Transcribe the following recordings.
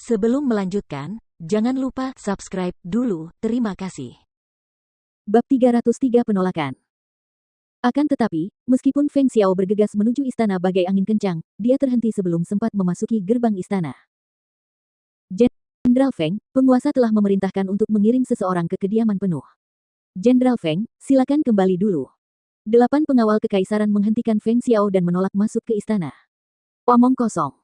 Sebelum melanjutkan, jangan lupa subscribe dulu, terima kasih. Bab 303 Penolakan. Akan tetapi, meskipun Feng Xiao bergegas menuju istana bagai angin kencang, dia terhenti sebelum sempat memasuki gerbang istana. Jenderal Feng, penguasa telah memerintahkan untuk mengirim seseorang ke kediaman penuh. Jenderal Feng, silakan kembali dulu. 8 pengawal kekaisaran menghentikan Feng Xiao dan menolak masuk ke istana. Omong kosong.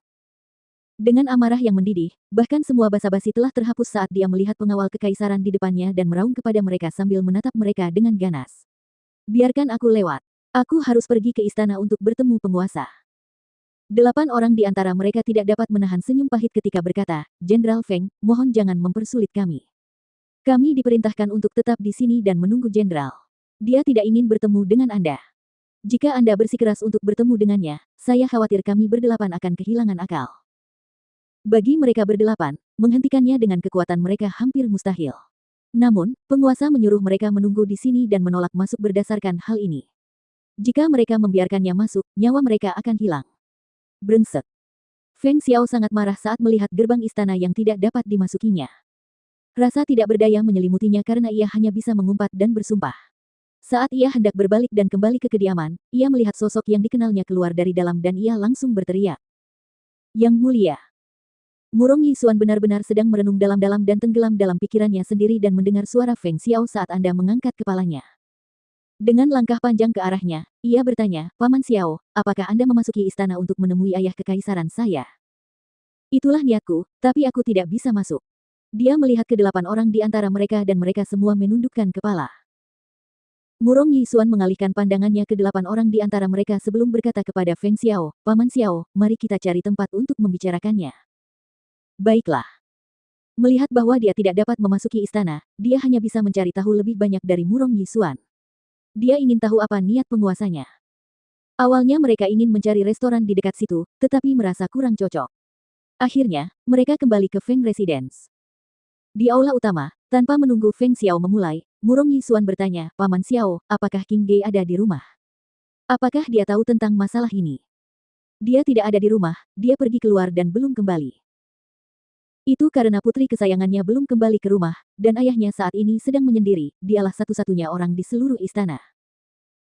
Dengan amarah yang mendidih, bahkan semua basa-basi telah terhapus saat dia melihat pengawal kekaisaran di depannya dan meraung kepada mereka sambil menatap mereka dengan ganas. Biarkan aku lewat. Aku harus pergi ke istana untuk bertemu penguasa. 8 orang di antara mereka tidak dapat menahan senyum pahit ketika berkata, Jenderal Feng, mohon jangan mempersulit kami. Kami diperintahkan untuk tetap di sini dan menunggu Jenderal. Dia tidak ingin bertemu dengan Anda. Jika Anda bersikeras untuk bertemu dengannya, saya khawatir kami berdelapan akan kehilangan akal. Bagi mereka berdelapan, menghentikannya dengan kekuatan mereka hampir mustahil. Namun, penguasa menyuruh mereka menunggu di sini dan menolak masuk berdasarkan hal ini. Jika mereka membiarkannya masuk, nyawa mereka akan hilang. Brengsek. Feng Xiao sangat marah saat melihat gerbang istana yang tidak dapat dimasukinya. Rasa tidak berdaya menyelimutinya karena ia hanya bisa mengumpat dan bersumpah. Saat ia hendak berbalik dan kembali ke kediaman, ia melihat sosok yang dikenalnya keluar dari dalam dan ia langsung berteriak. Yang mulia. Murong Yixuan benar-benar sedang merenung dalam-dalam dan tenggelam dalam pikirannya sendiri dan mendengar suara Feng Xiao saat Anda mengangkat kepalanya. Dengan langkah panjang ke arahnya, ia bertanya, Paman Xiao, apakah Anda memasuki istana untuk menemui ayah kekaisaran saya? Itulah niatku, tapi aku tidak bisa masuk. Dia melihat ke 8 orang di antara mereka dan mereka semua menundukkan kepala. Murong Yixuan mengalihkan pandangannya ke 8 orang di antara mereka sebelum berkata kepada Feng Xiao, Paman Xiao, mari kita cari tempat untuk membicarakannya. Baiklah. Melihat bahwa dia tidak dapat memasuki istana, dia hanya bisa mencari tahu lebih banyak dari Murong Yixuan. Dia ingin tahu apa niat penguasanya. Awalnya mereka ingin mencari restoran di dekat situ, tetapi merasa kurang cocok. Akhirnya, mereka kembali ke Feng Residence. Di aula utama, tanpa menunggu Feng Xiao memulai, Murong Yixuan bertanya, Paman Xiao, apakah King Ge ada di rumah? Apakah dia tahu tentang masalah ini? Dia tidak ada di rumah, dia pergi keluar dan belum kembali. Itu karena putri kesayangannya belum kembali ke rumah, dan ayahnya saat ini sedang menyendiri, dialah satu-satunya orang di seluruh istana.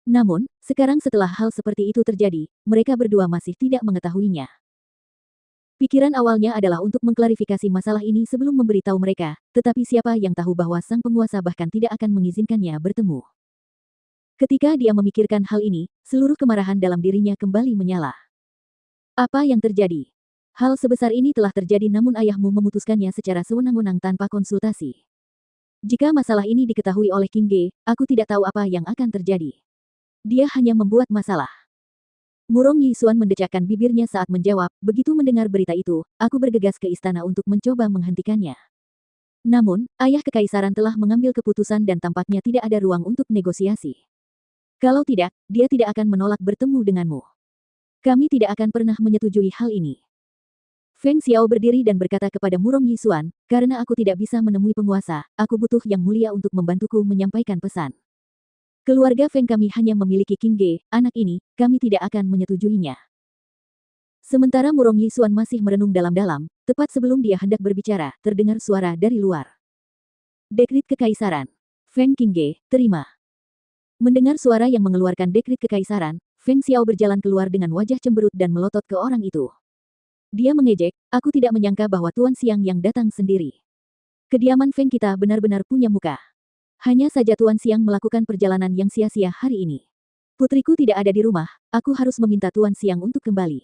Namun, sekarang setelah hal seperti itu terjadi, mereka berdua masih tidak mengetahuinya. Pikiran awalnya adalah untuk mengklarifikasi masalah ini sebelum memberitahu mereka, tetapi siapa yang tahu bahwa sang penguasa bahkan tidak akan mengizinkannya bertemu. Ketika dia memikirkan hal ini, seluruh kemarahan dalam dirinya kembali menyala. Apa yang terjadi? Hal sebesar ini telah terjadi namun ayahmu memutuskannya secara sewenang-wenang tanpa konsultasi. Jika masalah ini diketahui oleh King Ge, aku tidak tahu apa yang akan terjadi. Dia hanya membuat masalah. Murong Yixuan mendecakkan bibirnya saat menjawab, begitu mendengar berita itu, aku bergegas ke istana untuk mencoba menghentikannya. Namun, ayah kekaisaran telah mengambil keputusan dan tampaknya tidak ada ruang untuk negosiasi. Kalau tidak, dia tidak akan menolak bertemu denganmu. Kami tidak akan pernah menyetujui hal ini. Feng Xiao berdiri dan berkata kepada Murong Yixuan, karena aku tidak bisa menemui penguasa, aku butuh yang mulia untuk membantuku menyampaikan pesan. Keluarga Feng kami hanya memiliki King Ge, anak ini, kami tidak akan menyetujuinya. Sementara Murong Yixuan masih merenung dalam-dalam, tepat sebelum dia hendak berbicara, terdengar suara dari luar. Dekrit Kekaisaran. Feng King Ge, terima. Mendengar suara yang mengeluarkan dekrit kekaisaran, Feng Xiao berjalan keluar dengan wajah cemberut dan melotot ke orang itu. Dia mengejek, aku tidak menyangka bahwa Tuan Xiang yang datang sendiri. Kediaman Feng kita benar-benar punya muka. Hanya saja Tuan Xiang melakukan perjalanan yang sia-sia hari ini. Putriku tidak ada di rumah, aku harus meminta Tuan Xiang untuk kembali.